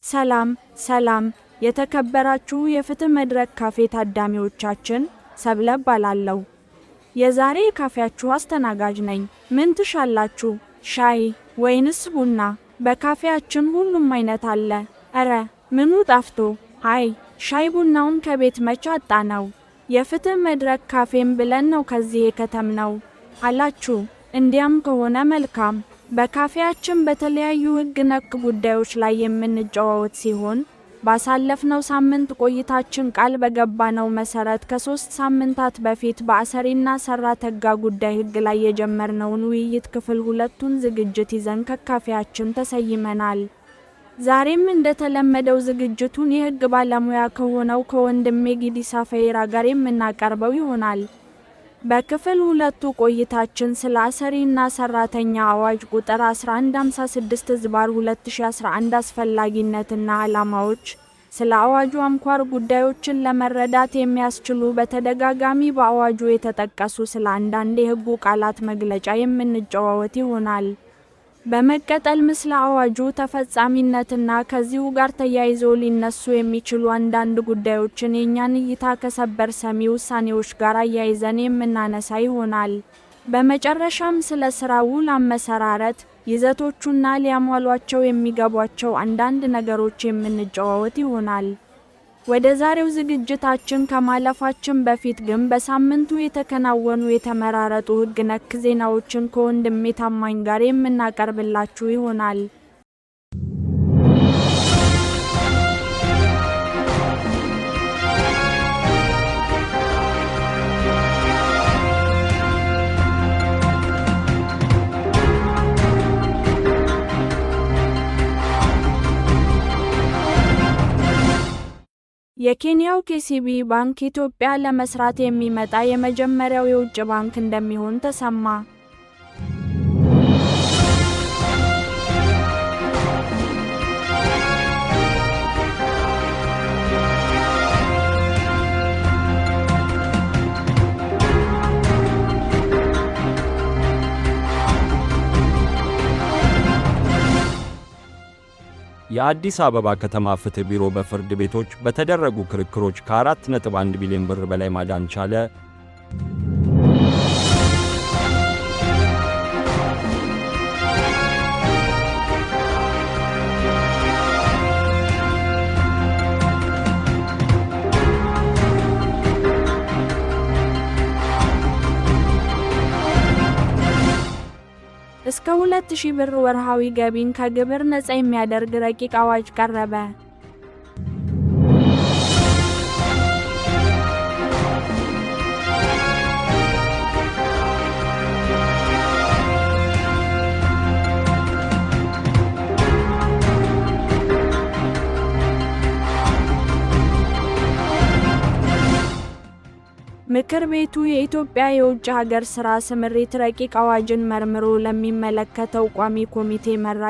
ሰላም ሰላም የተከበራችሁ የፍትህ መድረክ ካፌ ታዳሚዎቻችን ሰብለ እባላለሁ። የዛሬ ካፌያችሁ አስተናጋጅ ነኝ። ምን ትሻላችሁ? ሻይ ወይንስ ቡና? በካፌያችን ሁሉም አይነት አለ። እረ ምኑ ጠፍቶ? አይ ሻይ ቡናውን ከቤት መች አጣነው። የፍትህ መድረክ ካፌም ብለን ነው ከዚህ የከተምነው አላችሁ። እንዲያም ከሆነ መልካም። በካፌያችን በተለያዩ ህግ ነክ ጉዳዮች ላይ የምንጨዋወት ሲሆን ባሳለፍነው ሳምንት ቆይታችን ቃል በገባነው መሰረት ከ3 ሳምንታት በፊት በአሰሪና ሰራተኛ ጉዳይ ህግ ላይ የጀመርነውን ውይይት ክፍል 2ቱን ዝግጅት ይዘን ከካፌያችን ተሰይመናል። ዛሬም እንደተለመደው ዝግጅቱን የህግ ባለሙያ ከሆነው ከወንድሜ ጊዲሳ ፈይራ ጋር የምናቀርበው ይሆናል። በክፍል 2ቱ ቆይታችን ስለ አሰሪና ሰራተኛ አዋጅ ቁጥር 1156/2011 አስፈላጊነትና ዓላማዎች፣ ስለ አዋጁ አንኳር ጉዳዮችን ለመረዳት የሚያስችሉ በተደጋጋሚ በአዋጁ የተጠቀሱ ስለ አንዳንድ የህጉ ቃላት መግለጫ የምንጨዋወት ይሆናል። በመቀጠል ስለ አዋጁ ተፈጻሚነትና ከዚሁ ጋር ተያይዞ ሊነሱ የሚችሉ አንዳንድ ጉዳዮችን የእኛን እይታ ከሰበር ሰሚ ውሳኔዎች ጋር አያይዘን የምናነሳ ይሆናል። በመጨረሻም ስለ ስራ ውል አመሰራረት ይዘቶቹና ሊያሟሏቸው የሚገቧቸው አንዳንድ ነገሮች የምንጨዋወት ይሆናል። ወደ ዛሬው ዝግጅታችን ከማለፋችን በፊት ግን በሳምንቱ የተከናወኑ የተመራረጡ ህግ ነክ ዜናዎችን ከወንድሜ ታማኝ ጋር የምናቀርብላችሁ ይሆናል። የኬንያው KCB ባንክ ኢትዮጵያ ለመስራት የሚመጣ የመጀመሪያው የውጭ ባንክ እንደሚሆን ተሰማ። የአዲስ አበባ ከተማ ፍትህ ቢሮ በፍርድ ቤቶች በተደረጉ ክርክሮች ከ4.1 ቢሊዮን ብር በላይ ማዳን ቻለ። እስከ 2000 ብር ወርሃዊ ገቢን ከግብር ነፃ የሚያደርግ ረቂቅ አዋጅ ቀረበ። ምክር ቤቱ የኢትዮጵያ የውጭ ሀገር ስራ ስምሪት ረቂቅ አዋጅን መርምሮ ለሚመለከተው ቋሚ ኮሚቴ መራ።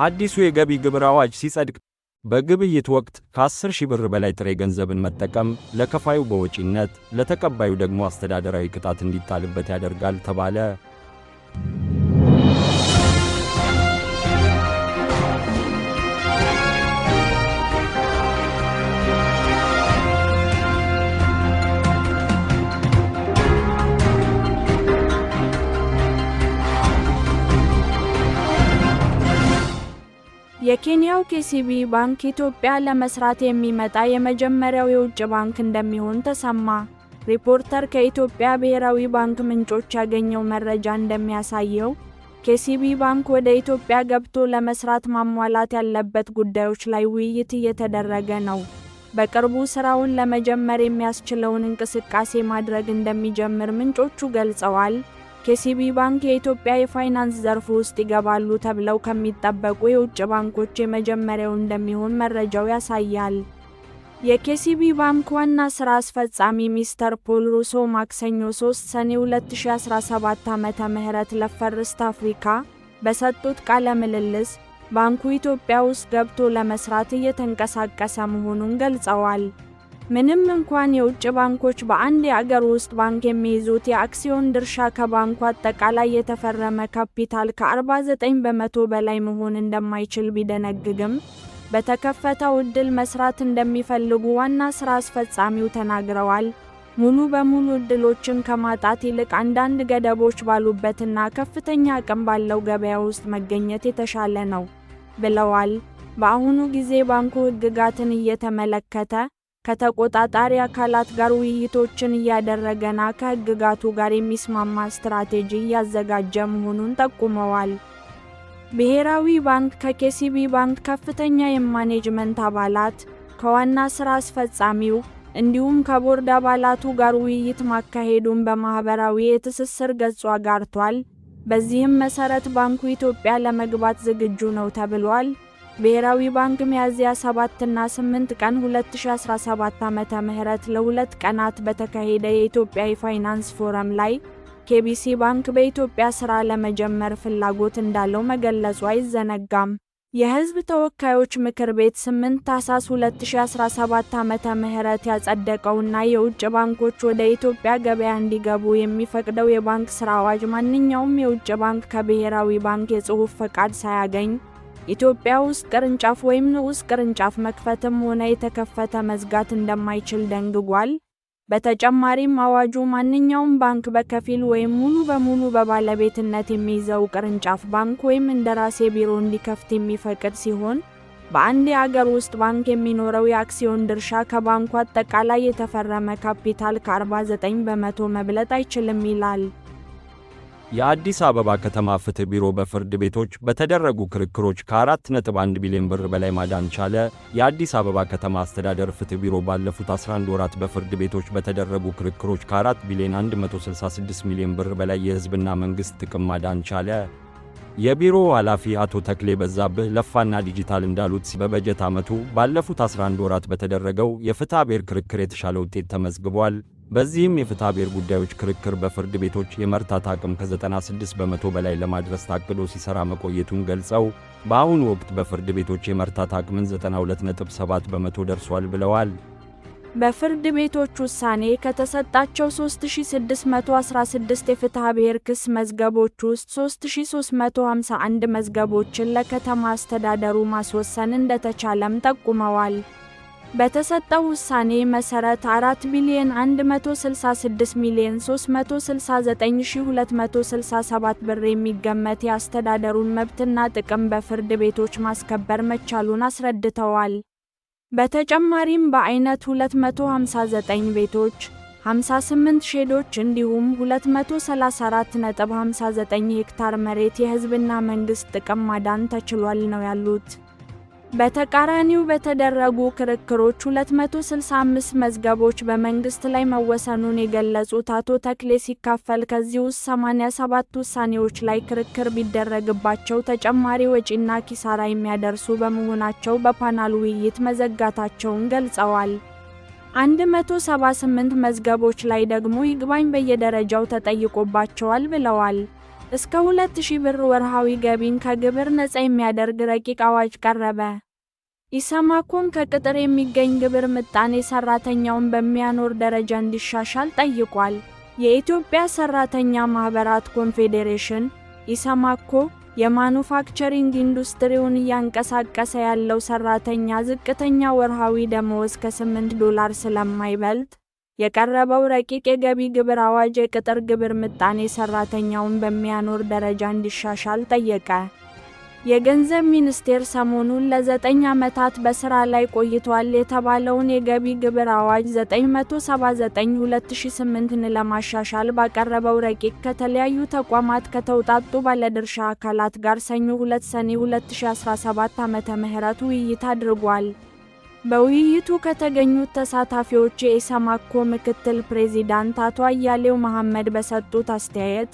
አዲሱ የገቢ ግብር አዋጅ ሲጸድቅ በግብይት ወቅት ከ10,000 ብር በላይ ጥሬ ገንዘብን መጠቀም ለከፋዩ በወጪነት ለተቀባዩ ደግሞ አስተዳደራዊ ቅጣት እንዲጣልበት ያደርጋል ተባለ። የኬንያው KCB ባንክ ኢትዮጵያ ለመስራት የሚመጣ የመጀመሪያው የውጭ ባንክ እንደሚሆን ተሰማ። ሪፖርተር ከኢትዮጵያ ብሔራዊ ባንክ ምንጮች ያገኘው መረጃ እንደሚያሳየው KCB ባንክ ወደ ኢትዮጵያ ገብቶ ለመስራት ማሟላት ያለበት ጉዳዮች ላይ ውይይት እየተደረገ ነው። በቅርቡ ስራውን ለመጀመር የሚያስችለውን እንቅስቃሴ ማድረግ እንደሚጀምር ምንጮቹ ገልጸዋል። KCB ባንክ የኢትዮጵያ የፋይናንስ ዘርፍ ውስጥ ይገባሉ ተብለው ከሚጠበቁ የውጭ ባንኮች የመጀመሪያው እንደሚሆን መረጃው ያሳያል። የኬሲቢ ባንክ ዋና ስራ አስፈጻሚ ሚስተር ፖል ሩሶ ማክሰኞ 3 ሰኔ 2017 ዓመተ ምህረት ለፈርስት አፍሪካ በሰጡት ቃለ ምልልስ ባንኩ ኢትዮጵያ ውስጥ ገብቶ ለመስራት እየተንቀሳቀሰ መሆኑን ገልጸዋል። ምንም እንኳን የውጭ ባንኮች በአንድ የአገር ውስጥ ባንክ የሚይዙት የአክሲዮን ድርሻ ከባንኩ አጠቃላይ የተፈረመ ካፒታል ከ49 በመቶ በላይ መሆን እንደማይችል ቢደነግግም በተከፈተው ዕድል መስራት እንደሚፈልጉ ዋና ሥራ አስፈጻሚው ተናግረዋል። ሙሉ በሙሉ ዕድሎችን ከማጣት ይልቅ አንዳንድ ገደቦች ባሉበትና ከፍተኛ አቅም ባለው ገበያ ውስጥ መገኘት የተሻለ ነው ብለዋል። በአሁኑ ጊዜ ባንኩ ሕግጋትን እየተመለከተ ከተቆጣጣሪ አካላት ጋር ውይይቶችን እያደረገና ከሕግጋቱ ጋር የሚስማማ ስትራቴጂ እያዘጋጀ መሆኑን ጠቁመዋል። ብሔራዊ ባንክ ከኬሲቢ ባንክ ከፍተኛ የማኔጅመንት አባላት፣ ከዋና ሥራ አስፈጻሚው እንዲሁም ከቦርድ አባላቱ ጋር ውይይት ማካሄዱን በማኅበራዊ የትስስር ገጹ አጋርቷል። በዚህም መሠረት ባንኩ ኢትዮጵያ ለመግባት ዝግጁ ነው ተብሏል። ብሔራዊ ባንክ ሚያዝያ 7 እና 8 ቀን 2017 ዓመተ ምህረት ለ2 ቀናት በተካሄደ የኢትዮጵያ የፋይናንስ ፎረም ላይ ኬቢሲ ባንክ በኢትዮጵያ ሥራ ለመጀመር ፍላጎት እንዳለው መገለጹ አይዘነጋም። የሕዝብ ተወካዮች ምክር ቤት 8 ታኅሳስ 2017 ዓመተ ምህረት ያጸደቀውና የውጭ ባንኮች ወደ ኢትዮጵያ ገበያ እንዲገቡ የሚፈቅደው የባንክ ሥራ አዋጅ ማንኛውም የውጭ ባንክ ከብሔራዊ ባንክ የጽሑፍ ፈቃድ ሳያገኝ ኢትዮጵያ ውስጥ ቅርንጫፍ ወይም ንዑስ ቅርንጫፍ መክፈትም ሆነ የተከፈተ መዝጋት እንደማይችል ደንግጓል። በተጨማሪም አዋጁ ማንኛውም ባንክ በከፊል ወይም ሙሉ በሙሉ በባለቤትነት የሚይዘው ቅርንጫፍ ባንክ ወይም እንደራሴ ቢሮ እንዲከፍት የሚፈቅድ ሲሆን በአንድ የአገር ውስጥ ባንክ የሚኖረው የአክሲዮን ድርሻ ከባንኩ አጠቃላይ የተፈረመ ካፒታል ከ49 በመቶ መብለጥ አይችልም ይላል። የአዲስ አበባ ከተማ ፍትህ ቢሮ በፍርድ ቤቶች በተደረጉ ክርክሮች ከ4.1 ቢሊዮን ብር በላይ ማዳን ቻለ። የአዲስ አበባ ከተማ አስተዳደር ፍትህ ቢሮ ባለፉት 11 ወራት በፍርድ ቤቶች በተደረጉ ክርክሮች ከ4 ቢሊዮን 166 ሚሊዮን ብር በላይ የሕዝብና መንግሥት ጥቅም ማዳን ቻለ። የቢሮው ኃላፊ አቶ ተክሌ በዛብህ ለፋና ዲጂታል እንዳሉት በበጀት ዓመቱ ባለፉት 11 ወራት በተደረገው የፍትሐብሔር ክርክር የተሻለ ውጤት ተመዝግቧል። በዚህም የፍትሐብሔር ጉዳዮች ክርክር በፍርድ ቤቶች የመርታት አቅም ከ96 በመቶ በላይ ለማድረስ ታቅዶ ሲሰራ መቆየቱን ገልጸው በአሁኑ ወቅት በፍርድ ቤቶች የመርታት አቅምን 92.7 በመቶ ደርሷል ብለዋል። በፍርድ ቤቶች ውሳኔ ከተሰጣቸው 3616 የፍትሐብሔር ክስ መዝገቦች ውስጥ 3351 መዝገቦችን ለከተማ አስተዳደሩ ማስወሰን እንደተቻለም ጠቁመዋል። በተሰጠው ውሳኔ መሠረት 4 ቢሊዮን 166 ሚሊዮን 369267 ብር የሚገመት የአስተዳደሩን መብትና ጥቅም በፍርድ ቤቶች ማስከበር መቻሉን አስረድተዋል። በተጨማሪም በአይነት 259 ቤቶች፣ 58 ሼዶች እንዲሁም 234.59 ሄክታር መሬት የሕዝብና መንግሥት ጥቅም ማዳን ተችሏል ነው ያሉት። በተቃራኒው በተደረጉ ክርክሮች 265 መዝገቦች በመንግሥት ላይ መወሰኑን የገለጹት አቶ ተክሌ ሲካፈል ከዚህ ውስጥ 87 ውሳኔዎች ላይ ክርክር ቢደረግባቸው ተጨማሪ ወጪና ኪሳራ የሚያደርሱ በመሆናቸው በፓናል ውይይት መዘጋታቸውን ገልጸዋል። 178 መዝገቦች ላይ ደግሞ ይግባኝ በየደረጃው ተጠይቆባቸዋል ብለዋል። እስከ 2000 ብር ወርሃዊ ገቢን ከግብር ነፃ የሚያደርግ ረቂቅ አዋጅ ቀረበ። ኢሰማኮም ከቅጥር የሚገኝ ግብር ምጣኔ ሰራተኛውን በሚያኖር ደረጃ እንዲሻሻል ጠይቋል። የኢትዮጵያ ሰራተኛ ማህበራት ኮንፌዴሬሽን ኢሰማኮ የማኑፋክቸሪንግ ኢንዱስትሪውን እያንቀሳቀሰ ያለው ሰራተኛ ዝቅተኛ ወርሃዊ ደመወዝ ከ$8 ስለማይበልጥ የቀረበው ረቂቅ የገቢ ግብር አዋጅ የቅጥር ግብር ምጣኔ ሰራተኛውን በሚያኖር ደረጃ እንዲሻሻል ጠየቀ። የገንዘብ ሚኒስቴር ሰሞኑን ለ9 ዓመታት በሥራ ላይ ቆይቷል የተባለውን የገቢ ግብር አዋጅ 979/2008ን ለማሻሻል ባቀረበው ረቂቅ ከተለያዩ ተቋማት ከተውጣጡ ባለድርሻ አካላት ጋር ሰኞ 2 ሰኔ 2017 ዓመተ ምህረት ውይይት አድርጓል። በውይይቱ ከተገኙት ተሳታፊዎች የኢሰማኮ ምክትል ፕሬዝዳንት አቶ አያሌው መሐመድ በሰጡት አስተያየት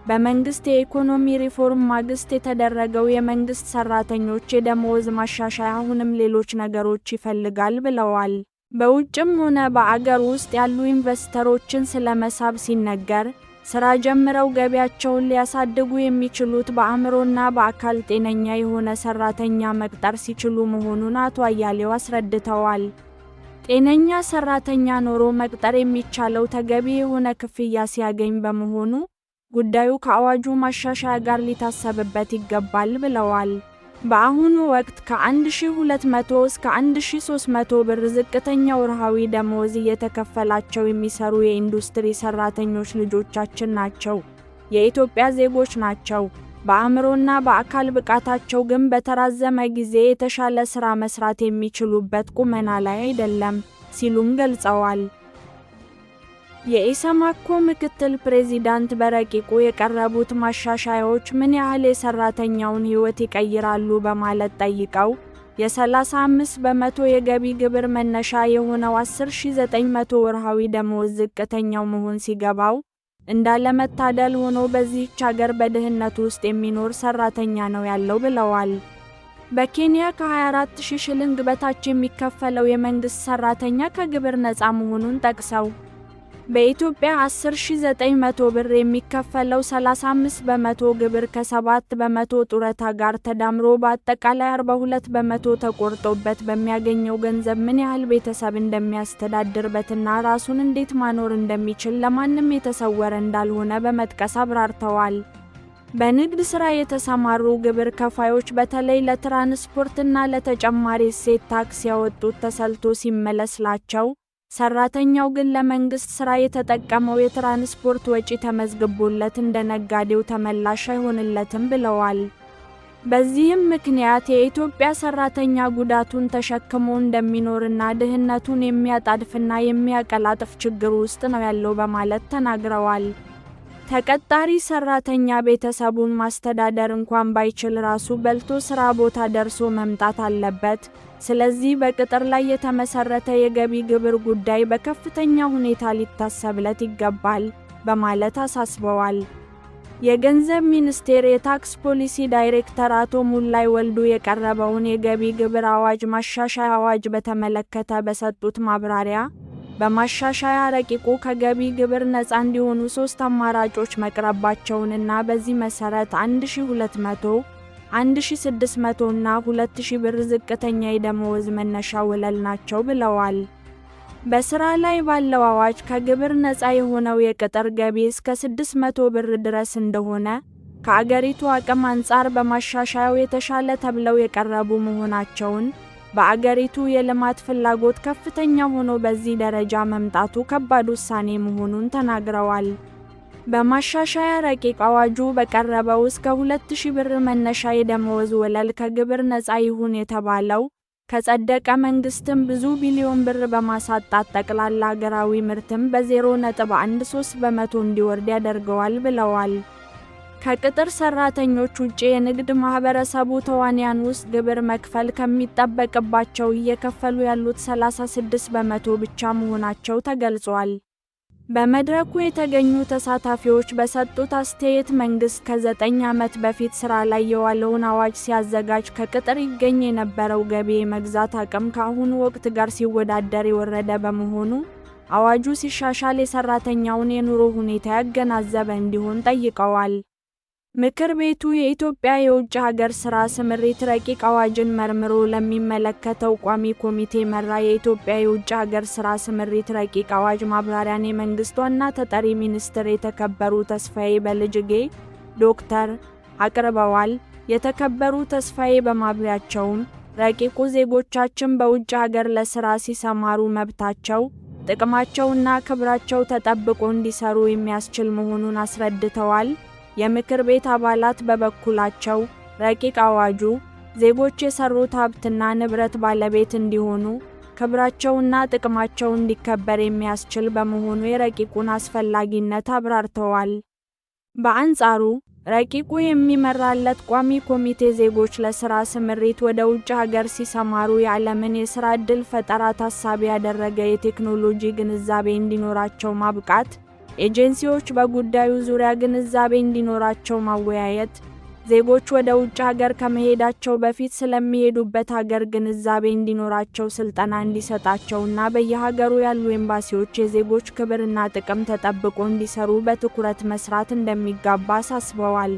በመንግስት የኢኮኖሚ ሪፎርም ማግስት የተደረገው የመንግስት ሰራተኞች የደመወዝ ማሻሻያ አሁንም ሌሎች ነገሮች ይፈልጋል ብለዋል። በውጭም ሆነ በአገር ውስጥ ያሉ ኢንቨስተሮችን ስለመሳብ ሲነገር ስራ ጀምረው ገቢያቸውን ሊያሳድጉ የሚችሉት በአእምሮና በአካል ጤነኛ የሆነ ሰራተኛ መቅጠር ሲችሉ መሆኑን አቶ አያሌው አስረድተዋል። ጤነኛ ሰራተኛ ኖሮ መቅጠር የሚቻለው ተገቢ የሆነ ክፍያ ሲያገኝ በመሆኑ ጉዳዩ ከአዋጁ ማሻሻያ ጋር ሊታሰብበት ይገባል ብለዋል። በአሁኑ ወቅት ከ1200 እስከ 1300 ብር ዝቅተኛ ወርሃዊ ደመወዝ እየተከፈላቸው የሚሰሩ የኢንዱስትሪ ሰራተኞች ልጆቻችን ናቸው፣ የኢትዮጵያ ዜጎች ናቸው። በአእምሮና በአካል ብቃታቸው ግን በተራዘመ ጊዜ የተሻለ ስራ መስራት የሚችሉበት ቁመና ላይ አይደለም ሲሉም ገልጸዋል። የኢሰማኮ ምክትል ፕሬዚዳንት በረቂቁ የቀረቡት ማሻሻያዎች ምን ያህል የሰራተኛውን ሕይወት ይቀይራሉ በማለት ጠይቀው የ35 በመቶ የገቢ ግብር መነሻ የሆነው 10900 ወርሃዊ ደመወዝ ዝቅተኛው መሆን ሲገባው እንዳለመታደል ሆኖ በዚህች ሀገር በድህነት ውስጥ የሚኖር ሰራተኛ ነው ያለው ብለዋል። በኬንያ ከ24000 ሽልንግ በታች የሚከፈለው የመንግስት ሰራተኛ ከግብር ነፃ መሆኑን ጠቅሰው በኢትዮጵያ 10900 ብር የሚከፈለው 35 በመቶ ግብር ከ7 በመቶ ጡረታ ጋር ተዳምሮ በአጠቃላይ 42 በመቶ ተቆርጦበት በሚያገኘው ገንዘብ ምን ያህል ቤተሰብ እንደሚያስተዳድርበትና ራሱን እንዴት ማኖር እንደሚችል ለማንም የተሰወረ እንዳልሆነ በመጥቀስ አብራርተዋል። በንግድ ሥራ የተሰማሩ ግብር ከፋዮች በተለይ ለትራንስፖርትና ለተጨማሪ እሴት ታክስ ያወጡት ተሰልቶ ሲመለስላቸው ሰራተኛው ግን ለመንግስት ሥራ የተጠቀመው የትራንስፖርት ወጪ ተመዝግቦለት እንደ ነጋዴው ተመላሽ አይሆንለትም ብለዋል። በዚህም ምክንያት የኢትዮጵያ ሰራተኛ ጉዳቱን ተሸክሞ እንደሚኖርና ድህነቱን የሚያጣድፍና የሚያቀላጥፍ ችግር ውስጥ ነው ያለው በማለት ተናግረዋል። ተቀጣሪ ሰራተኛ ቤተሰቡን ማስተዳደር እንኳን ባይችል ራሱ በልቶ ስራ ቦታ ደርሶ መምጣት አለበት። ስለዚህ በቅጥር ላይ የተመሰረተ የገቢ ግብር ጉዳይ በከፍተኛ ሁኔታ ሊታሰብለት ይገባል በማለት አሳስበዋል። የገንዘብ ሚኒስቴር የታክስ ፖሊሲ ዳይሬክተር አቶ ሙላይ ወልዱ የቀረበውን የገቢ ግብር አዋጅ ማሻሻያ አዋጅ በተመለከተ በሰጡት ማብራሪያ በማሻሻያ ረቂቁ ከገቢ ግብር ነፃ እንዲሆኑ 3 አማራጮች መቅረባቸውንና በዚህ መሰረት 1200 1600 እና 2000 ብር ዝቅተኛ የደመወዝ መነሻ ወለል ናቸው ብለዋል። በስራ ላይ ባለው አዋጅ ከግብር ነፃ የሆነው የቅጥር ገቢ እስከ 600 ብር ድረስ እንደሆነ ከአገሪቱ አቅም አንጻር በማሻሻያው የተሻለ ተብለው የቀረቡ መሆናቸውን በአገሪቱ የልማት ፍላጎት ከፍተኛ ሆኖ በዚህ ደረጃ መምጣቱ ከባድ ውሳኔ መሆኑን ተናግረዋል። በማሻሻያ ረቂቅ አዋጁ በቀረበው እስከ 2000 ብር መነሻ የደመወዝ ወለል ከግብር ነፃ ይሁን የተባለው ከጸደቀ መንግስትም ብዙ ቢሊዮን ብር በማሳጣት ጠቅላላ ሀገራዊ ምርትም በ0.13 በመቶ እንዲወርድ ያደርገዋል ብለዋል። ከቅጥር ሰራተኞች ውጪ የንግድ ማህበረሰቡ ተዋንያን ውስጥ ግብር መክፈል ከሚጠበቅባቸው እየከፈሉ ያሉት 36 በመቶ ብቻ መሆናቸው ተገልጿል። በመድረኩ የተገኙ ተሳታፊዎች በሰጡት አስተያየት መንግስት ከ9 ዓመት በፊት ስራ ላይ የዋለውን አዋጅ ሲያዘጋጅ ከቅጥር ይገኝ የነበረው ገቢ የመግዛት አቅም ከአሁኑ ወቅት ጋር ሲወዳደር የወረደ በመሆኑ አዋጁ ሲሻሻል የሰራተኛውን የኑሮ ሁኔታ ያገናዘበ እንዲሆን ጠይቀዋል። ምክር ቤቱ የኢትዮጵያ የውጭ ሀገር ሥራ ስምሪት ረቂቅ አዋጅን መርምሮ ለሚመለከተው ቋሚ ኮሚቴ መራ። የኢትዮጵያ የውጭ ሀገር ሥራ ስምሪት ረቂቅ አዋጅ ማብራሪያን የመንግስት ዋና ተጠሪ ሚኒስትር የተከበሩ ተስፋዬ በልጅጌ ዶክተር አቅርበዋል። የተከበሩ ተስፋዬ በማብራሪያቸውም ረቂቁ ዜጎቻችን በውጭ ሀገር ለሥራ ሲሰማሩ መብታቸው፣ ጥቅማቸውና ክብራቸው ተጠብቆ እንዲሰሩ የሚያስችል መሆኑን አስረድተዋል። የምክር ቤት አባላት በበኩላቸው ረቂቅ አዋጁ ዜጎች የሰሩት ሀብትና ንብረት ባለቤት እንዲሆኑ ክብራቸውና ጥቅማቸው እንዲከበር የሚያስችል በመሆኑ የረቂቁን አስፈላጊነት አብራርተዋል። በአንጻሩ ረቂቁ የሚመራለት ቋሚ ኮሚቴ ዜጎች ለሥራ ስምሪት ወደ ውጭ ሀገር ሲሰማሩ የዓለምን የሥራ ዕድል ፈጠራ ታሳቢ ያደረገ የቴክኖሎጂ ግንዛቤ እንዲኖራቸው ማብቃት፣ ኤጀንሲዎች በጉዳዩ ዙሪያ ግንዛቤ እንዲኖራቸው ማወያየት፣ ዜጎች ወደ ውጭ ሀገር ከመሄዳቸው በፊት ስለሚሄዱበት ሀገር ግንዛቤ እንዲኖራቸው ስልጠና እንዲሰጣቸውና በየሀገሩ ያሉ ኤምባሲዎች የዜጎች ክብርና ጥቅም ተጠብቆ እንዲሰሩ በትኩረት መስራት እንደሚገባ አሳስበዋል።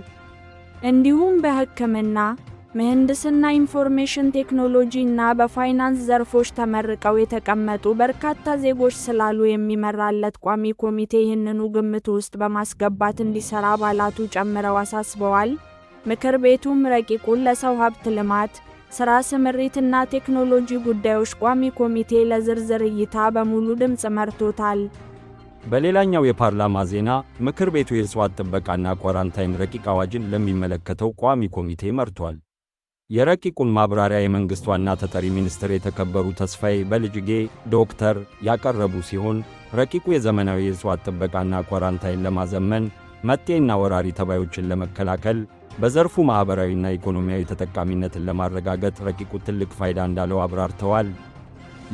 እንዲሁም በሕክምና፣ ምህንድስና፣ ኢንፎርሜሽን ቴክኖሎጂ እና በፋይናንስ ዘርፎች ተመርቀው የተቀመጡ በርካታ ዜጎች ስላሉ የሚመራለት ቋሚ ኮሚቴ ይህንኑ ግምት ውስጥ በማስገባት እንዲሰራ አባላቱ ጨምረው አሳስበዋል። ምክር ቤቱም ረቂቁን ለሰው ሀብት ልማት፣ ሥራ ስምሪትና ቴክኖሎጂ ጉዳዮች ቋሚ ኮሚቴ ለዝርዝር እይታ በሙሉ ድምፅ መርቶታል። በሌላኛው የፓርላማ ዜና ምክር ቤቱ የእጽዋት ጥበቃና ኳራንታይን ረቂቅ አዋጅን ለሚመለከተው ቋሚ ኮሚቴ መርቷል። የረቂቁን ማብራሪያ የመንግሥት ዋና ተጠሪ ሚኒስትር የተከበሩ ተስፋዬ በልጅጌ ዶክተር ያቀረቡ ሲሆን ረቂቁ የዘመናዊ የእጽዋት ጥበቃና ኳራንታይን ለማዘመን መጤና ወራሪ ተባዮችን ለመከላከል በዘርፉ ማኅበራዊና ኢኮኖሚያዊ ተጠቃሚነትን ለማረጋገጥ ረቂቁ ትልቅ ፋይዳ እንዳለው አብራርተዋል።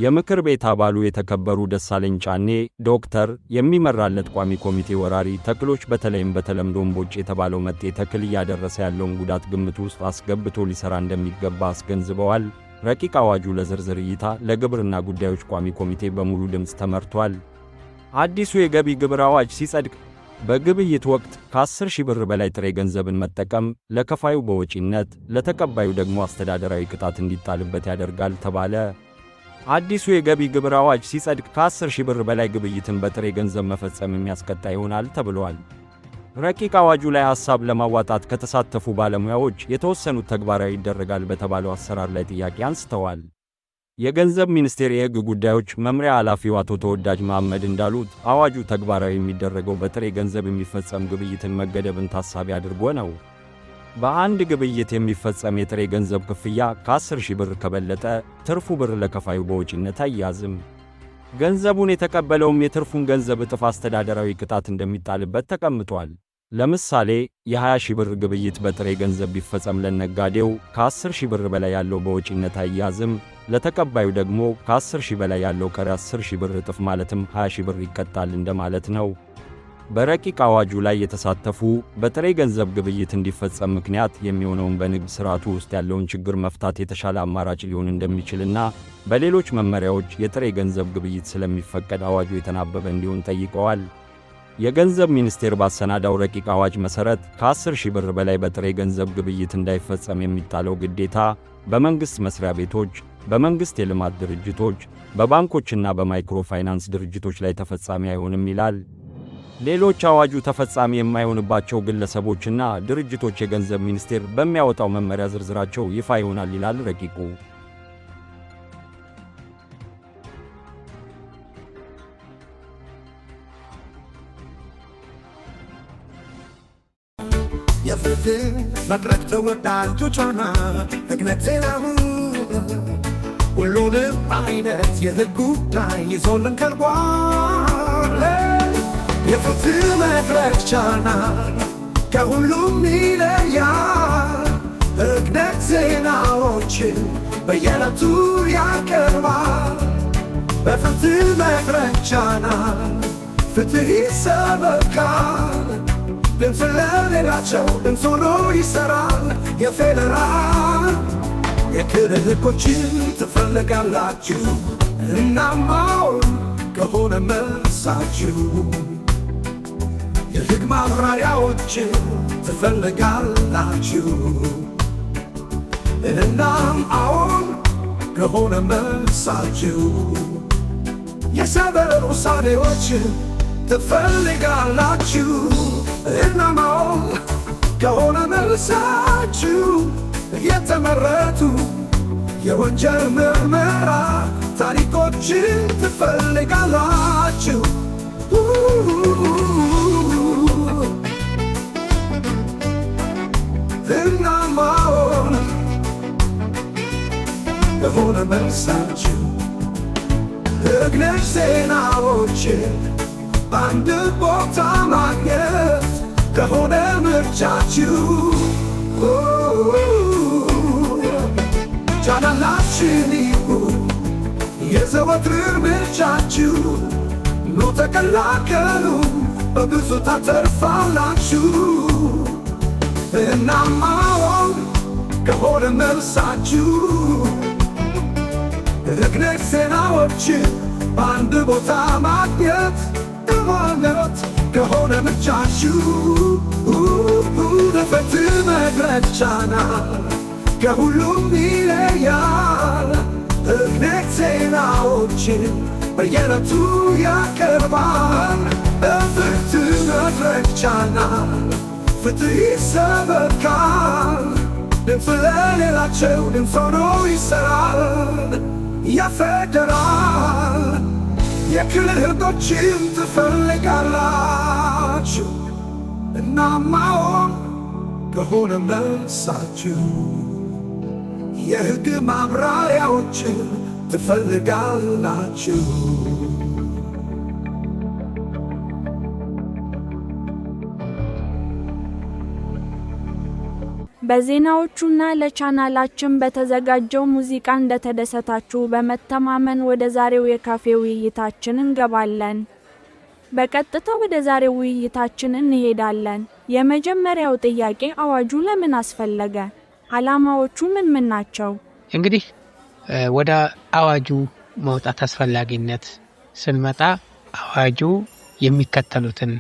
የምክር ቤት አባሉ የተከበሩ ደሳለኝ ጫኔ ዶክተር የሚመራለት ቋሚ ኮሚቴ ወራሪ ተክሎች በተለይም በተለምዶ እምቦጭ የተባለው መጤ ተክል እያደረሰ ያለውን ጉዳት ግምት ውስጥ አስገብቶ ሊሰራ እንደሚገባ አስገንዝበዋል። ረቂቅ አዋጁ ለዝርዝር እይታ ለግብርና ጉዳዮች ቋሚ ኮሚቴ በሙሉ ድምፅ ተመርቷል። አዲሱ የገቢ ግብር አዋጅ ሲጸድቅ በግብይት ወቅት ከ10 ሺህ ብር በላይ ጥሬ ገንዘብን መጠቀም ለከፋዩ በወጪነት ለተቀባዩ ደግሞ አስተዳደራዊ ቅጣት እንዲጣልበት ያደርጋል ተባለ። አዲሱ የገቢ ግብር አዋጅ ሲጸድቅ ከ10 ሺህ ብር በላይ ግብይትን በጥሬ ገንዘብ መፈጸም የሚያስቀጣ ይሆናል ተብሏል። ረቂቅ አዋጁ ላይ ሐሳብ ለማዋጣት ከተሳተፉ ባለሙያዎች የተወሰኑት ተግባራዊ ይደረጋል በተባለው አሰራር ላይ ጥያቄ አንስተዋል። የገንዘብ ሚኒስቴር የሕግ ጉዳዮች መምሪያ ኃላፊው አቶ ተወዳጅ መሐመድ እንዳሉት አዋጁ ተግባራዊ የሚደረገው በጥሬ ገንዘብ የሚፈጸም ግብይትን መገደብን ታሳቢ አድርጎ ነው። በአንድ ግብይት የሚፈጸም የጥሬ ገንዘብ ክፍያ ከ10 ሺህ ብር ከበለጠ ትርፉ ብር ለከፋዩ በወጪነት አይያዝም። ገንዘቡን የተቀበለውም የትርፉን ገንዘብ እጥፍ አስተዳደራዊ ቅጣት እንደሚጣልበት ተቀምጧል። ለምሳሌ የ20 ሺህ ብር ግብይት በጥሬ ገንዘብ ቢፈጸም ለነጋዴው ከ10 ሺህ ብር በላይ ያለው በወጪነት አይያዝም። ለተቀባዩ ደግሞ ከ10 ሺህ በላይ ያለው ቀሪ 10 ሺህ ብር እጥፍ ማለትም 20 ሺህ ብር ይቀጣል እንደማለት ነው። በረቂቅ አዋጁ ላይ የተሳተፉ በጥሬ ገንዘብ ግብይት እንዲፈጸም ምክንያት የሚሆነውን በንግድ ሥርዓቱ ውስጥ ያለውን ችግር መፍታት የተሻለ አማራጭ ሊሆን እንደሚችልና በሌሎች መመሪያዎች የጥሬ ገንዘብ ግብይት ስለሚፈቀድ አዋጁ የተናበበ እንዲሆን ጠይቀዋል። የገንዘብ ሚኒስቴር ባሰናዳው ረቂቅ አዋጅ መሠረት ከ10 ሺህ ብር በላይ በጥሬ ገንዘብ ግብይት እንዳይፈጸም የሚጣለው ግዴታ በመንግሥት መሥሪያ ቤቶች፣ በመንግሥት የልማት ድርጅቶች፣ በባንኮችና በማይክሮ ፋይናንስ ድርጅቶች ላይ ተፈጻሚ አይሆንም ይላል። ሌሎች አዋጁ ተፈጻሚ የማይሆንባቸው ግለሰቦችና ድርጅቶች የገንዘብ ሚኒስቴር በሚያወጣው መመሪያ ዝርዝራቸው ይፋ ይሆናል ይላል ረቂቁ። የፍትህ መድረክ ተወዳጆቿና ህግነት ዜናሙ ሁሉንም አይነት የህግ ጉዳይ ይዞልን ቀርቧል። የፍትህ መድረክ ቻናል ከሁሉም ይለያል። ህግነት ዜናዎችን በየዕለቱ ያቀርባል። በፍትህ መድረክ ቻናል ፍትህ ይሰበካል። ድምፅ ለሌላቸው ድምፅ ሆኖ ይሠራል። የፌዴራል የክልል ሕጎችን ትፈልጋላችሁ፣ እናማው ከሆነ መልሳችሁ የሕግ ማብራሪያዎችን ትፈልጋላችሁ፣ እናም አዎን ከሆነ መልሳችሁ የሰበር ውሳኔዎችን ትፈልጋላችሁ፣ እናም አዎን ከሆነ መልሳችሁ የተመረጡ የወንጀል ምርመራ ታሪኮችን ትፈልጋላችሁ። እናም አዎን ከሆነ መልሳችሁ ህግነት ዜናዎችን በአንድ ቦታ ማግኘት ከሆነ ምርጫችሁ ቻናላችን ይሁን የዘወትር ምርጫችሁ። ኑ ተቀላቀሉ፣ በብዙ ታተርፋላችሁ። እናማውን ከሆነ መልሳችሁ ትክክለኛ ዜናዎችን በአንድ ቦታ ማግኘት ማለት ከሆነ ምርጫችሁ የፍትህ መድረክ ቻናል ከሁሉም ይለያል። ትክክለኛ ዜናዎችን በየዕለቱ ያቀርባል። በፍትህ መድረክ ቻናል ፍትህ ይሰበካል። ድምፅ ለሌላቸው ድምፅ ሆኖ ይሰራል። የፌደራል የክልል ሕጎችን ትፈልጋላችሁ እናማውን ከሆነ መልሳችሁ የሕግ ማብራሪያዎችን ትፈልጋላችሁ። በዜናዎቹና ለቻናላችን በተዘጋጀው ሙዚቃ እንደተደሰታችሁ በመተማመን ወደ ዛሬው የካፌ ውይይታችን እንገባለን። በቀጥታ ወደ ዛሬው ውይይታችን እንሄዳለን። የመጀመሪያው ጥያቄ አዋጁ ለምን አስፈለገ? ዓላማዎቹ ምን ናቸው? እንግዲህ ወደ አዋጁ መውጣት አስፈላጊነት ስንመጣ አዋጁ የሚከተሉትን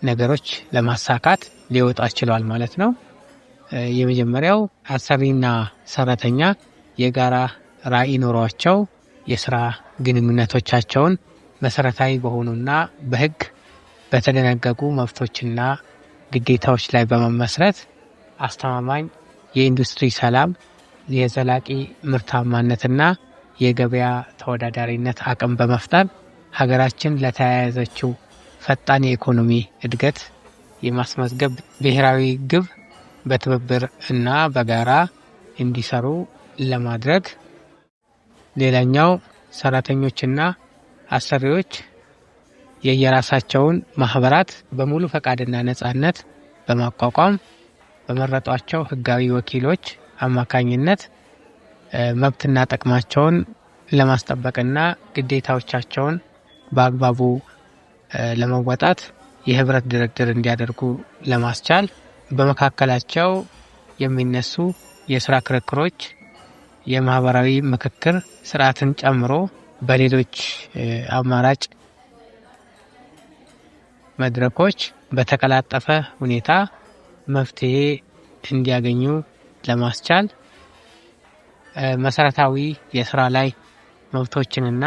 ነገሮች ለማሳካት ሊወጣ ችሏል ማለት ነው። የመጀመሪያው አሰሪና ሰራተኛ የጋራ ራዕይ ኖሯቸው የሥራ ግንኙነቶቻቸውን መሰረታዊ በሆኑና በሕግ በተደነገጉ መብቶችና ግዴታዎች ላይ በመመስረት አስተማማኝ የኢንዱስትሪ ሰላም፣ የዘላቂ ምርታማነትና የገበያ ተወዳዳሪነት አቅም በመፍጠር ሀገራችን ለተያያዘችው ፈጣን የኢኮኖሚ እድገት የማስመዝገብ ብሔራዊ ግብ በትብብር እና በጋራ እንዲሰሩ ለማድረግ። ሌላኛው ሰራተኞችና አሰሪዎች የየራሳቸውን ማህበራት በሙሉ ፈቃድና ነጻነት በማቋቋም በመረጧቸው ህጋዊ ወኪሎች አማካኝነት መብትና ጥቅማቸውን ለማስጠበቅና ግዴታዎቻቸውን በአግባቡ ለመወጣት የህብረት ድርድር እንዲያደርጉ ለማስቻል በመካከላቸው የሚነሱ የሥራ ክርክሮች የማህበራዊ ምክክር ስርዓትን ጨምሮ በሌሎች አማራጭ መድረኮች በተቀላጠፈ ሁኔታ መፍትሄ እንዲያገኙ ለማስቻል መሰረታዊ የሥራ ላይ መብቶችንና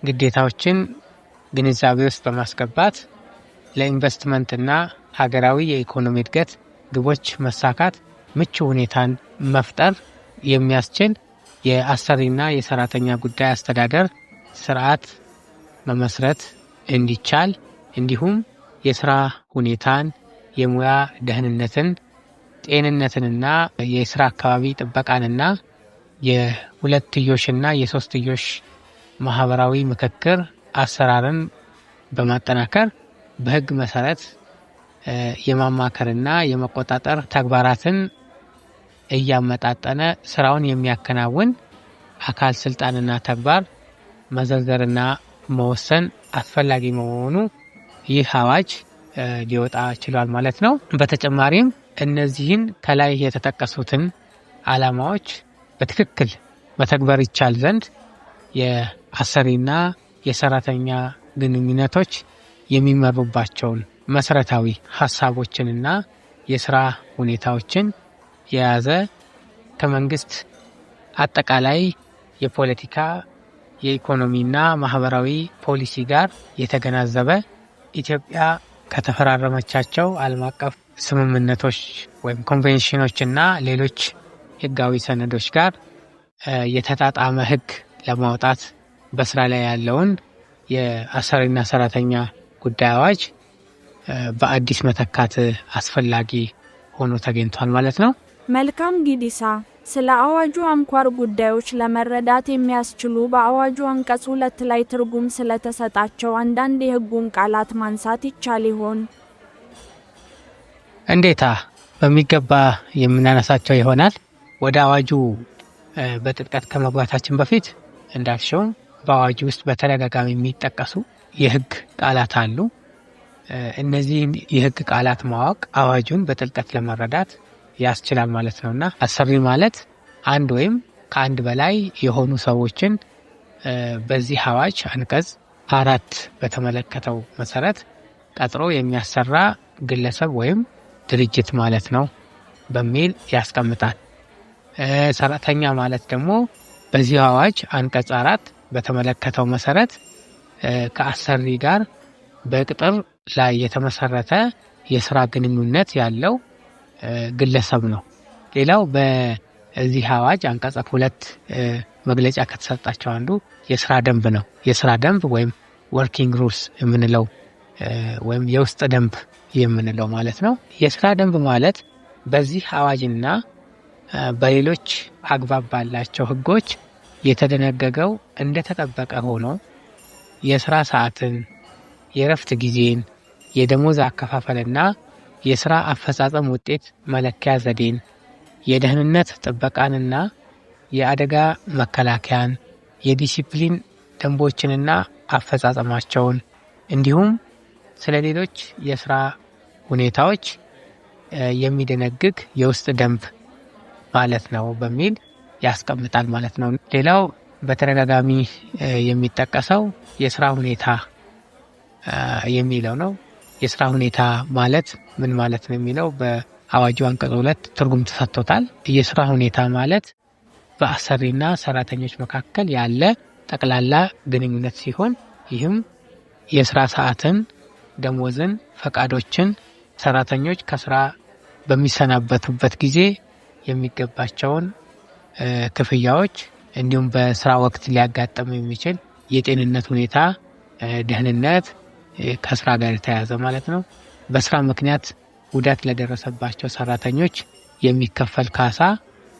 ግዴታዎችን ግንዛቤ ውስጥ በማስገባት ለኢንቨስትመንትና ሀገራዊ የኢኮኖሚ እድገት ግቦች መሳካት ምቹ ሁኔታን መፍጠር የሚያስችል የአሰሪና የሰራተኛ ጉዳይ አስተዳደር ስርዓት መመስረት እንዲቻል እንዲሁም የሥራ ሁኔታን፣ የሙያ ደህንነትን፣ ጤንነትንና የሥራ አካባቢ ጥበቃንና የሁለትዮሽና የሶስትዮሽ ማህበራዊ ምክክር አሰራርን በማጠናከር በሕግ መሰረት የማማከርና የመቆጣጠር ተግባራትን እያመጣጠነ ስራውን የሚያከናውን አካል ስልጣንና ተግባር መዘርዘርና መወሰን አስፈላጊ መሆኑ ይህ አዋጅ ሊወጣ ችሏል ማለት ነው። በተጨማሪም እነዚህን ከላይ የተጠቀሱትን ዓላማዎች በትክክል መተግበር ይቻል ዘንድ የአሰሪና የሰራተኛ ግንኙነቶች የሚመሩባቸውን መሰረታዊ ሐሳቦችንና የሥራ ሁኔታዎችን የያዘ ከመንግስት አጠቃላይ የፖለቲካ የኢኮኖሚና ማህበራዊ ፖሊሲ ጋር የተገናዘበ ኢትዮጵያ ከተፈራረመቻቸው ዓለም አቀፍ ስምምነቶች ወይም ኮንቬንሽኖችና ሌሎች ህጋዊ ሰነዶች ጋር የተጣጣመ ህግ ለማውጣት በስራ ላይ ያለውን የአሰሪና ሰራተኛ ጉዳይ አዋጅ በአዲስ መተካት አስፈላጊ ሆኖ ተገኝቷል ማለት ነው። መልካም ጊዲሳ፣ ስለ አዋጁ አንኳር ጉዳዮች ለመረዳት የሚያስችሉ በአዋጁ አንቀጽ 2 ላይ ትርጉም ስለተሰጣቸው አንዳንድ የህጉን ቃላት ማንሳት ይቻል ይሆን? እንዴታ፣ በሚገባ የምናነሳቸው ይሆናል። ወደ አዋጁ በጥልቀት ከመግባታችን በፊት እንዳልሽው በአዋጁ ውስጥ በተደጋጋሚ የሚጠቀሱ የህግ ቃላት አሉ። እነዚህን የህግ ቃላት ማወቅ አዋጁን በጥልቀት ለመረዳት ያስችላል ማለት ነውና አሰሪ ማለት አንድ ወይም ከአንድ በላይ የሆኑ ሰዎችን በዚህ አዋጅ አንቀጽ 4 በተመለከተው መሰረት ቀጥሮ የሚያሰራ ግለሰብ ወይም ድርጅት ማለት ነው በሚል ያስቀምጣል። ሰራተኛ ማለት ደግሞ በዚህ አዋጅ አንቀጽ 4 በተመለከተው መሰረት ከአሰሪ ጋር በቅጥር ላይ የተመሰረተ የስራ ግንኙነት ያለው ግለሰብ ነው። ሌላው በዚህ አዋጅ አንቀጽ 2 መግለጫ ከተሰጣቸው አንዱ የስራ ደንብ ነው። የስራ ደንብ ወይም ወርኪንግ ሩልስ የምንለው ወይም የውስጥ ደንብ የምንለው ማለት ነው። የስራ ደንብ ማለት በዚህ አዋጅና በሌሎች አግባብ ባላቸው ህጎች የተደነገገው እንደተጠበቀ ሆኖ የስራ ሰዓትን፣ የረፍት ጊዜን፣ የደሞዝ አከፋፈልና የስራ አፈጻጸም ውጤት መለኪያ ዘዴን፣ የደህንነት ጥበቃንና የአደጋ መከላከያን፣ የዲሲፕሊን ደንቦችንና አፈጻጸማቸውን እንዲሁም ስለ ሌሎች የስራ ሁኔታዎች የሚደነግግ የውስጥ ደንብ ማለት ነው በሚል ያስቀምጣል ማለት ነው። ሌላው በተደጋጋሚ የሚጠቀሰው የስራ ሁኔታ የሚለው ነው። የስራ ሁኔታ ማለት ምን ማለት ነው የሚለው በአዋጁ አንቀጽ 2 ትርጉም ተሰጥቶታል። የስራ ሁኔታ ማለት በአሰሪና ሰራተኞች መካከል ያለ ጠቅላላ ግንኙነት ሲሆን ይህም የስራ ሰዓትን፣ ደሞዝን፣ ፈቃዶችን፣ ሰራተኞች ከስራ በሚሰናበቱበት ጊዜ የሚገባቸውን ክፍያዎች እንዲሁም በስራ ወቅት ሊያጋጥም የሚችል የጤንነት ሁኔታ፣ ደህንነት ከስራ ጋር የተያያዘ ማለት ነው። በስራ ምክንያት ጉዳት ለደረሰባቸው ሰራተኞች የሚከፈል ካሳ፣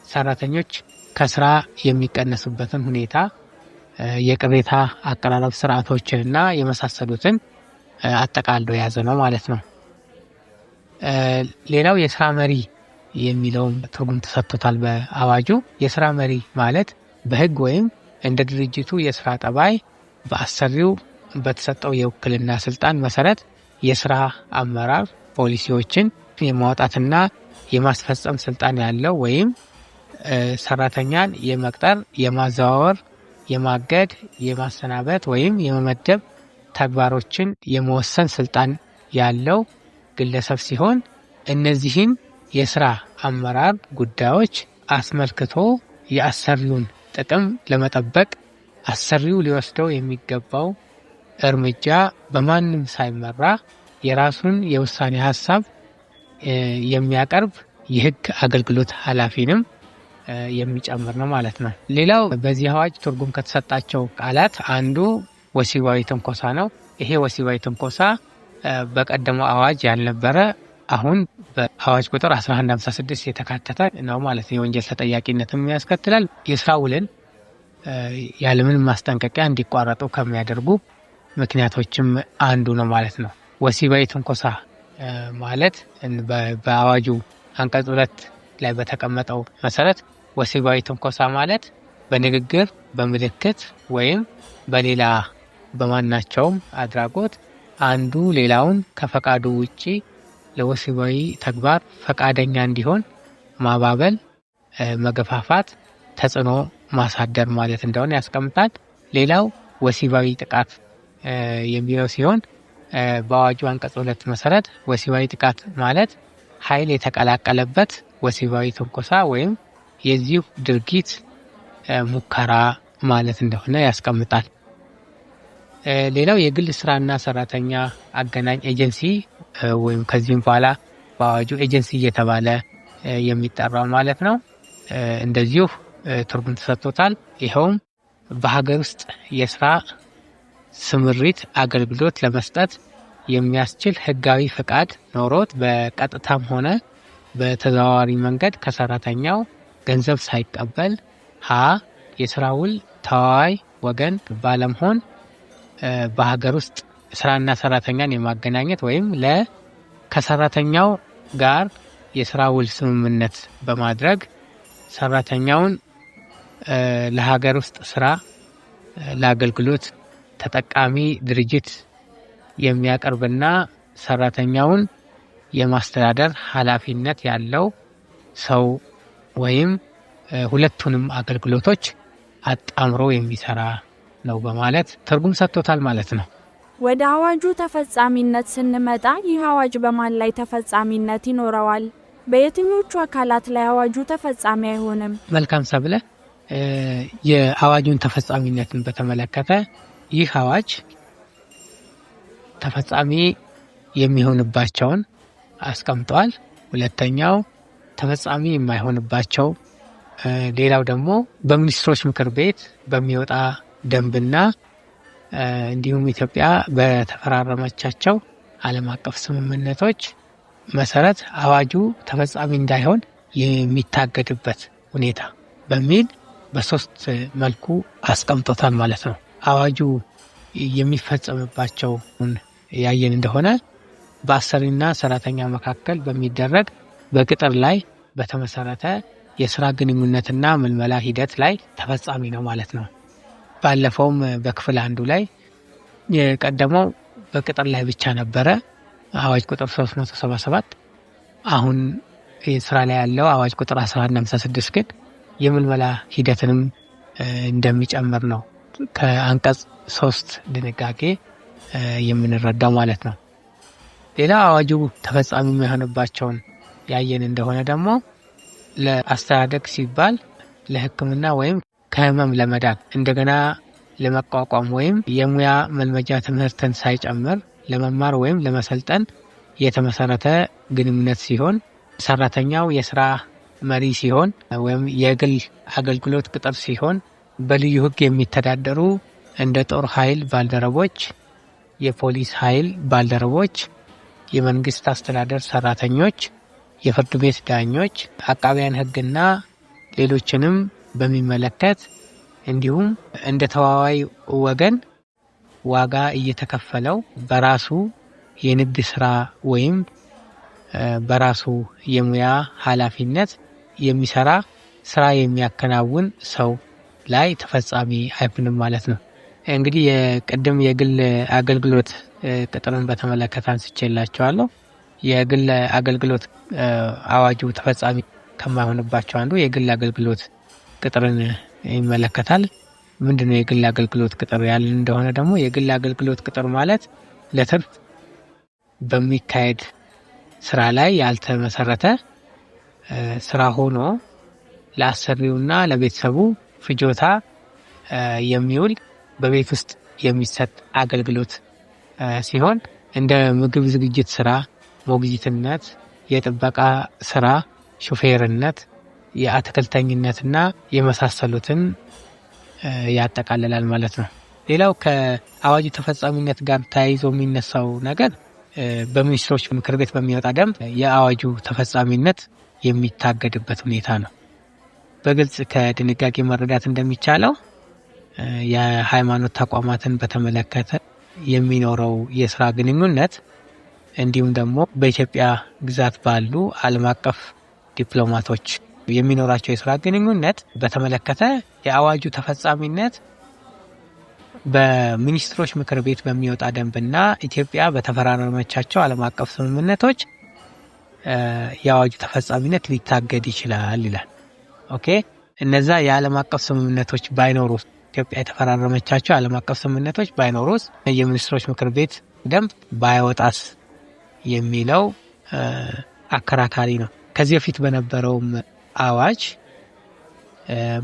ሰራተኞች ከስራ የሚቀነሱበትን ሁኔታ፣ የቅሬታ አቀራረብ ስርዓቶችንና የመሳሰሉትን አጠቃሎ የያዘ ነው ማለት ነው። ሌላው የስራ መሪ የሚለውን ትርጉም ተሰጥቶታል በአዋጁ። የስራ መሪ ማለት በህግ ወይም እንደ ድርጅቱ የስራ ጠባይ በአሰሪው በተሰጠው የውክልና ስልጣን መሰረት የስራ አመራር ፖሊሲዎችን የማውጣትና የማስፈጸም ስልጣን ያለው ወይም ሰራተኛን የመቅጠር፣ የማዘዋወር፣ የማገድ፣ የማሰናበት ወይም የመመደብ ተግባሮችን የመወሰን ስልጣን ያለው ግለሰብ ሲሆን እነዚህን የስራ አመራር ጉዳዮች አስመልክቶ የአሰሪውን ጥቅም ለመጠበቅ አሰሪው ሊወስደው የሚገባው እርምጃ በማንም ሳይመራ የራሱን የውሳኔ ሀሳብ የሚያቀርብ የህግ አገልግሎት ኃላፊንም የሚጨምር ነው ማለት ነው። ሌላው በዚህ አዋጅ ትርጉም ከተሰጣቸው ቃላት አንዱ ወሲባዊ ትንኮሳ ነው። ይሄ ወሲባዊ ትንኮሳ በቀደመው አዋጅ ያልነበረ አሁን በአዋጅ ቁጥር 1156 የተካተተ ነው ማለት ነው። የወንጀል ተጠያቂነትም ያስከትላል። የስራ ውልን ያለምንም ማስጠንቀቂያ እንዲቋረጡ ከሚያደርጉ ምክንያቶችም አንዱ ነው ማለት ነው። ወሲባዊ ትንኮሳ ማለት በአዋጁ አንቀጽ 2 ላይ በተቀመጠው መሰረት ወሲባዊ ትንኮሳ ማለት በንግግር፣ በምልክት ወይም በሌላ በማናቸውም አድራጎት አንዱ ሌላውን ከፈቃዱ ውጪ ለወሲባዊ ተግባር ፈቃደኛ እንዲሆን ማባበል፣ መገፋፋት፣ ተጽዕኖ ማሳደር ማለት እንደሆነ ያስቀምጣል። ሌላው ወሲባዊ ጥቃት የሚለው ሲሆን በአዋጁ አንቀጽ 2 መሰረት ወሲባዊ ጥቃት ማለት ኃይል የተቀላቀለበት ወሲባዊ ትንኮሳ ወይም የዚሁ ድርጊት ሙከራ ማለት እንደሆነ ያስቀምጣል። ሌላው የግል ስራና ሰራተኛ አገናኝ ኤጀንሲ ወይም ከዚህም በኋላ በአዋጁ ኤጀንሲ እየተባለ የሚጠራው ማለት ነው። እንደዚሁ ትርጉም ተሰጥቶታል። ይኸውም በሀገር ውስጥ የስራ ስምሪት አገልግሎት ለመስጠት የሚያስችል ህጋዊ ፍቃድ ኖሮት በቀጥታም ሆነ በተዘዋዋሪ መንገድ ከሰራተኛው ገንዘብ ሳይቀበል የስራ ውል ተዋዋይ ወገን ባለመሆን በሀገር ውስጥ ስራና ሰራተኛን የማገናኘት ወይም ከሰራተኛው ጋር የስራ ውል ስምምነት በማድረግ ሰራተኛውን ለሀገር ውስጥ ስራ ለአገልግሎት ተጠቃሚ ድርጅት የሚያቀርብና ሰራተኛውን የማስተዳደር ኃላፊነት ያለው ሰው ወይም ሁለቱንም አገልግሎቶች አጣምሮ የሚሰራ ነው በማለት ትርጉም ሰጥቶታል ማለት ነው። ወደ አዋጁ ተፈጻሚነት ስንመጣ ይህ አዋጅ በማን ላይ ተፈጻሚነት ይኖረዋል? በየትኞቹ አካላት ላይ አዋጁ ተፈጻሚ አይሆንም? መልካም ሰብለ፣ የአዋጁን ተፈጻሚነትን በተመለከተ ይህ አዋጅ ተፈጻሚ የሚሆንባቸውን አስቀምጧል። ሁለተኛው ተፈጻሚ የማይሆንባቸው፣ ሌላው ደግሞ በሚኒስትሮች ምክር ቤት በሚወጣ ደንብና እንዲሁም ኢትዮጵያ በተፈራረመቻቸው ዓለም አቀፍ ስምምነቶች መሰረት አዋጁ ተፈጻሚ እንዳይሆን የሚታገድበት ሁኔታ በሚል በሶስት መልኩ አስቀምጦታል ማለት ነው። አዋጁ የሚፈጸምባቸውን ያየን እንደሆነ በአሰሪና ሰራተኛ መካከል በሚደረግ በቅጥር ላይ በተመሰረተ የስራ ግንኙነትና ምልመላ ሂደት ላይ ተፈጻሚ ነው ማለት ነው። ባለፈውም በክፍል አንዱ ላይ የቀደመው በቅጥር ላይ ብቻ ነበረ አዋጅ ቁጥር 377። አሁን ስራ ላይ ያለው አዋጅ ቁጥር 1156 ግን የምልመላ ሂደትንም እንደሚጨምር ነው ከአንቀጽ 3 ድንጋጌ የምንረዳው ማለት ነው። ሌላ አዋጁ ተፈጻሚ የሚሆንባቸውን ያየን እንደሆነ ደግሞ ለአስተዳደግ ሲባል ለሕክምና ወይም ከህመም ለመዳን እንደገና ለመቋቋም ወይም የሙያ መልመጃ ትምህርትን ሳይጨምር ለመማር ወይም ለመሰልጠን የተመሰረተ ግንኙነት ሲሆን ሰራተኛው የስራ መሪ ሲሆን ወይም የግል አገልግሎት ቅጥር ሲሆን በልዩ ህግ የሚተዳደሩ እንደ ጦር ኃይል ባልደረቦች፣ የፖሊስ ኃይል ባልደረቦች፣ የመንግስት አስተዳደር ሰራተኞች፣ የፍርድ ቤት ዳኞች፣ አቃቢያን ህግና ሌሎችንም በሚመለከት እንዲሁም እንደ ተዋዋይ ወገን ዋጋ እየተከፈለው በራሱ የንግድ ስራ ወይም በራሱ የሙያ ኃላፊነት የሚሰራ ስራ የሚያከናውን ሰው ላይ ተፈጻሚ አይሆንም ማለት ነው። እንግዲህ የቅድም የግል አገልግሎት ቅጥርን በተመለከተ አንስቼላችኋለሁ። የግል አገልግሎት አዋጁ ተፈጻሚ ከማይሆንባቸው አንዱ የግል አገልግሎት ቅጥርን ይመለከታል። ምንድነው የግል አገልግሎት ቅጥር ያልን እንደሆነ ደግሞ የግል አገልግሎት ቅጥር ማለት ለትርፍ በሚካሄድ ስራ ላይ ያልተመሰረተ ስራ ሆኖ ለአሰሪውና ለቤተሰቡ ፍጆታ የሚውል በቤት ውስጥ የሚሰጥ አገልግሎት ሲሆን እንደ ምግብ ዝግጅት ስራ፣ ሞግዚትነት፣ የጥበቃ ስራ፣ ሹፌርነት፣ የአትክልተኝነትና የመሳሰሉትን ያጠቃልላል ማለት ነው። ሌላው ከአዋጁ ተፈጻሚነት ጋር ተያይዞ የሚነሳው ነገር በሚኒስትሮች ምክር ቤት በሚወጣ ደንብ የአዋጁ ተፈጻሚነት የሚታገድበት ሁኔታ ነው። በግልጽ ከድንጋጌ መረዳት እንደሚቻለው የሃይማኖት ተቋማትን በተመለከተ የሚኖረው የስራ ግንኙነት እንዲሁም ደግሞ በኢትዮጵያ ግዛት ባሉ ዓለም አቀፍ ዲፕሎማቶች የሚኖራቸው የስራ ግንኙነት በተመለከተ የአዋጁ ተፈጻሚነት በሚኒስትሮች ምክር ቤት በሚወጣ ደንብና ኢትዮጵያ በተፈራረመቻቸው ዓለም አቀፍ ስምምነቶች የአዋጁ ተፈጻሚነት ሊታገድ ይችላል ይላል። ኦኬ፣ እነዛ የዓለም አቀፍ ስምምነቶች ባይኖሩ ኢትዮጵያ የተፈራረመቻቸው ዓለም አቀፍ ስምምነቶች ባይኖሩስ የሚኒስትሮች ምክር ቤት ደንብ ባይወጣስ የሚለው አከራካሪ ነው። ከዚህ በፊት በነበረውም አዋጅ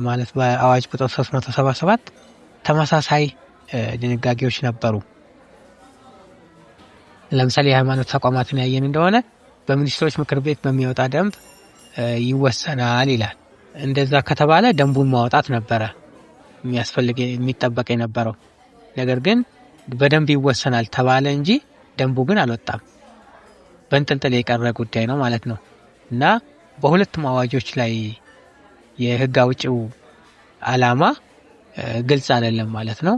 ማለት በአዋጅ ቁጥር 377 ተመሳሳይ ድንጋጌዎች ነበሩ። ለምሳሌ የሃይማኖት ተቋማትን ያየን እንደሆነ በሚኒስትሮች ምክር ቤት በሚወጣ ደንብ ይወሰናል ይላል። እንደዛ ከተባለ ደንቡን ማውጣት ነበረ የሚጠበቅ የነበረው። ነገር ግን በደንብ ይወሰናል ተባለ እንጂ ደንቡ ግን አልወጣም። በእንጥልጥል የቀረ ጉዳይ ነው ማለት ነው። እና በሁለቱም አዋጆች ላይ የህግ አውጪው ዓላማ ግልጽ አይደለም ማለት ነው።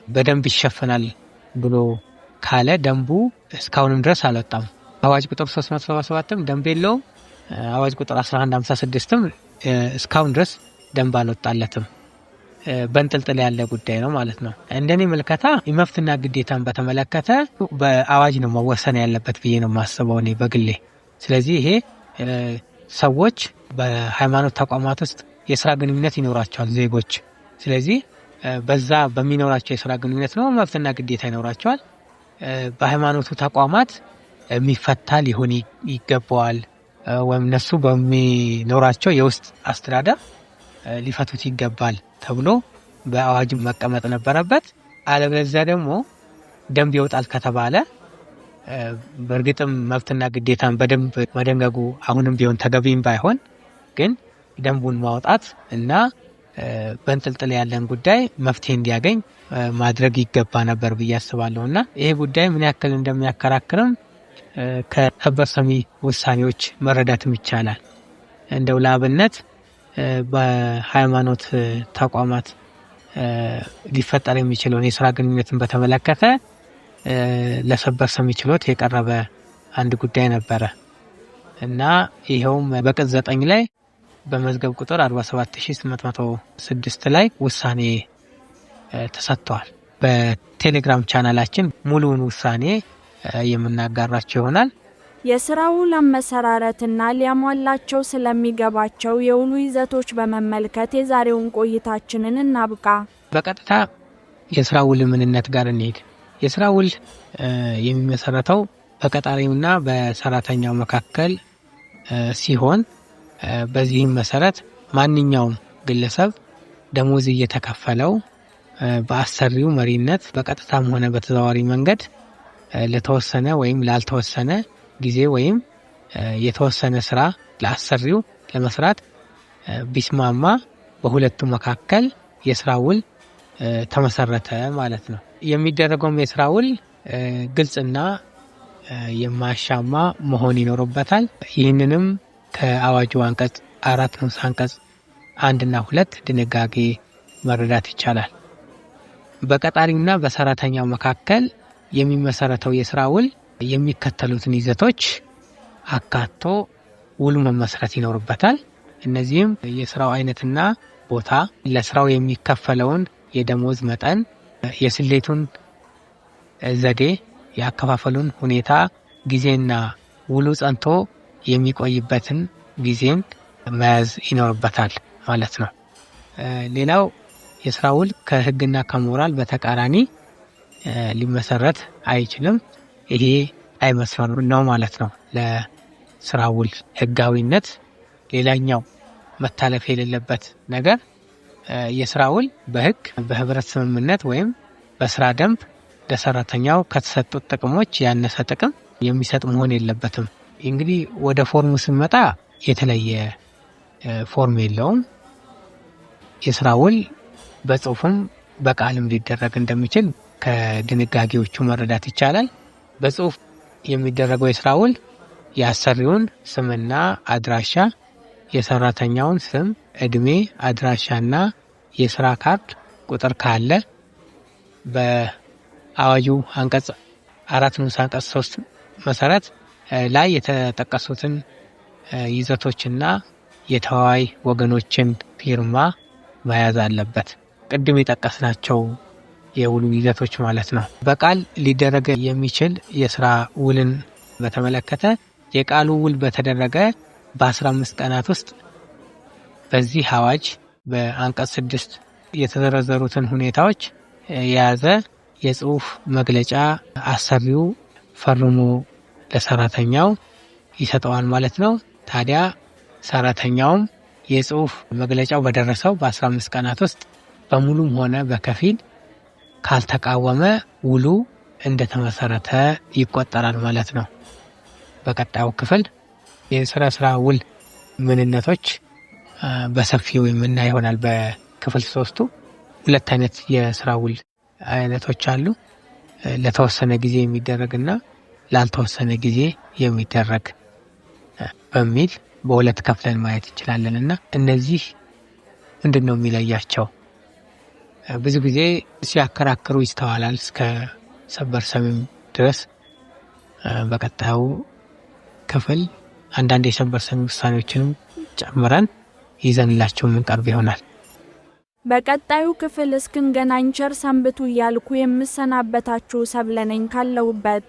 በደንብ ይሸፈናል ብሎ ካለ ደንቡ እስካሁንም ድረስ አልወጣም። አዋጅ ቁጥር 377ም ደንብ የለውም። አዋጅ ቁጥር 1156ም እስካሁን ድረስ ደንብ አልወጣለትም። በንጥልጥል ያለ ጉዳይ ነው ማለት ነው። እንደኔ መልከታ የመብትና ግዴታን በተመለከተ በአዋጅ ነው መወሰን ያለበት ብዬ ነው ማስበው እኔ በግሌ። ስለዚህ ይሄ ሰዎች በሃይማኖት ተቋማት ውስጥ የሥራ ግንኙነት ይኖራቸዋል ዜጎች። ስለዚህ በዛ በሚኖራቸው የሥራ ግንኙነት ነው መብትና ግዴታ ይኖራቸዋል። በሃይማኖቱ ተቋማት የሚፈታ ሊሆን ይገባዋል ወይም እነሱ በሚኖራቸው የውስጥ አስተዳደር ሊፈቱት ይገባል ተብሎ በአዋጅ መቀመጥ ነበረበት። አለበለዚያ ደግሞ ደንብ ይወጣል ከተባለ በእርግጥም መብትና ግዴታን በደንብ መደንገጉ አሁንም ቢሆን ተገቢም ባይሆን ግን ደንቡን ማውጣት እና በንጥልጥል ያለን ጉዳይ መፍትሄ እንዲያገኝ ማድረግ ይገባ ነበር ብዬ አስባለሁና ይሄ ጉዳይ ምን ያክል እንደሚያከራክርም ከሰበር ሰሚ ውሳኔዎች መረዳትም ይቻላል። እንደው ለአብነት በሃይማኖት ተቋማት ሊፈጠር የሚችለውን የሥራ ግንኙነትን በተመለከተ ለሰበር ሰሚ ችሎት የቀረበ አንድ ጉዳይ ነበረ እና ይኸውም በቅጽ 9 ላይ በመዝገብ ቁጥር 47806 ላይ ውሳኔ ተሰጥቷል። በቴሌግራም ቻናላችን ሙሉውን ውሳኔ የምናጋራቸው ይሆናል። የሥራ ውል አመሰራረትና ሊያሟላቸው ስለሚገባቸው የውሉ ይዘቶች በመመልከት የዛሬውን ቆይታችንን እናብቃ። በቀጥታ የሥራ ውል ምንነት ጋር እንሄድ። የሥራ ውል የሚመሰረተው በቀጣሪውና በሰራተኛው መካከል ሲሆን በዚህም መሰረት ማንኛውም ግለሰብ ደሞዝ እየተከፈለው በአሰሪው መሪነት በቀጥታም ሆነ በተዘዋዋሪ መንገድ ለተወሰነ ወይም ላልተወሰነ ጊዜ ወይም የተወሰነ ስራ ለአሰሪው ለመስራት ቢስማማ በሁለቱ መካከል የሥራ ውል ተመሰረተ ማለት ነው። የሚደረገውም የሥራ ውል ግልጽና የማያሻማ መሆን ይኖርበታል። ይህንንም ከአዋጁ አንቀጽ 4 ንዑስ አንቀጽ 1 እና 2 ድንጋጌ መረዳት ይቻላል። በቀጣሪውና በሰራተኛው መካከል የሚመሰረተው የሥራ ውል የሚከተሉትን ይዘቶች አካቶ ውሉ መመስረት ይኖርበታል። እነዚህም የሥራው አይነትና ቦታ፣ ለሥራው የሚከፈለውን የደሞዝ መጠን፣ የስሌቱን ዘዴ፣ የአከፋፈሉን ሁኔታ፣ ጊዜና ውሉ ጸንቶ የሚቆይበትን ጊዜን መያዝ ይኖርበታል ማለት ነው። ሌላው የሥራ ውል ከሕግና ከሞራል በተቃራኒ ሊመሰረት አይችልም። ይሄ አይመስፈር ነው ማለት ነው ለሥራ ውል ሕጋዊነት። ሌላኛው መታለፍ የሌለበት ነገር የሥራ ውል በሕግ በህብረት ስምምነት ወይም በሥራ ደንብ ለሰራተኛው ከተሰጡት ጥቅሞች ያነሰ ጥቅም የሚሰጥ መሆን የለበትም። እንግዲህ ወደ ፎርሙ ስንመጣ የተለየ ፎርም የለውም። የሥራ ውል በጽሁፍም በቃልም ሊደረግ እንደሚችል ከድንጋጌዎቹ መረዳት ይቻላል። በጽሁፍ የሚደረገው የሥራ ውል የአሰሪውን ስምና አድራሻ፣ የሰራተኛውን ስም፣ እድሜ፣ አድራሻና የሥራ ካርድ ቁጥር ካለ በአዋጁ አንቀጽ 4 ንዑስ አንቀጽ 3 መሰረት ላይ የተጠቀሱትን ይዘቶችና የተዋዋይ ወገኖችን ፊርማ መያዝ አለበት። ቅድም የጠቀስናቸው የውሉ ይዘቶች ማለት ነው። በቃል ሊደረግ የሚችል የሥራ ውልን በተመለከተ የቃሉ ውል በተደረገ በ15 ቀናት ውስጥ በዚህ አዋጅ በአንቀጽ 6 የተዘረዘሩትን ሁኔታዎች የያዘ የጽሁፍ መግለጫ አሰሪው ፈርሞ ለሰራተኛው ይሰጠዋል ማለት ነው። ታዲያ ሰራተኛውም የጽሁፍ መግለጫው በደረሰው በ15 ቀናት ውስጥ በሙሉም ሆነ በከፊል ካልተቃወመ ውሉ እንደተመሰረተ ይቆጠራል ማለት ነው። በቀጣዩ ክፍል የሥራ ውል ምንነቶች በሰፊው የምናይ ይሆናል። በክፍል 3 ሁለት አይነት የሥራ ውል አይነቶች አሉ። ለተወሰነ ጊዜ የሚደረግና ላልተወሰነ ጊዜ የሚደረግ በሚል በሁለት ከፍለን ማየት እንችላለንና እነዚህ ምንድነው የሚለያቸው? ብዙ ጊዜ ሲያከራክሩ ይስተዋላል እስከ ሰበር ሰሚም ድረስ። በቀጣዩ ክፍል አንዳንድ የሰበር ሰሚ ውሳኔዎችንም ጨምረን ይዘንላችሁ የምንቀርብ ይሆናል። በቀጣዩ ክፍል እስክንገናኝ ቸር ሰንብቱ እያልኩ የምሰናበታችሁ ሰብለ ነኝ ካለሁበት።